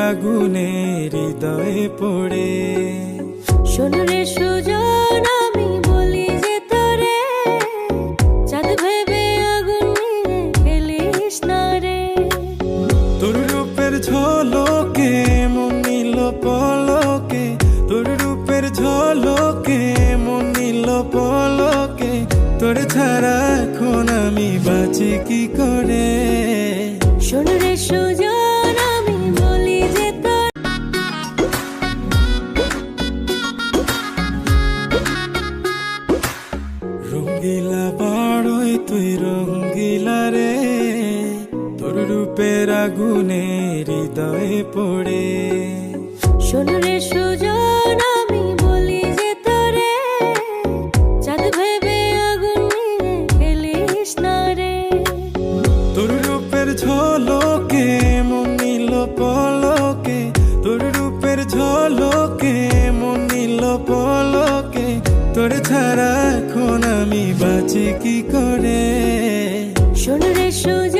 আগুনে হৃদয়ে পড়ে। শোন রে সুজন আমি বলি যে তোরে, চাঁদ ভেবে আগুন নিয়ে খেলিস না রে। তোর রূপের ঝলকে মন নিল পলকে, তোর রূপের ঝলকে মন নিল পলকে। তোর ছাড়া এখন আমি বাঁচি কি করে। শোন রে সুজন আমি বলি যে তোর, রঙ্গিলা বাড়ই তুই রঙ্গিলা রে, তোর রূপের আগুনে হৃদয়ে পড়ে। শোন রে সুজন আমি বলি যে তোরে, চাঁদ ভেবে আগুন নিয়ে খেলিস না রে। তোর রূপের ঝলকে মন নিল পলকে, তোর রূপের ঝলকে মন নিল পলকে। তোর ছাড়া এখন আমি বাঁচি কি করে। শোন রে সুজন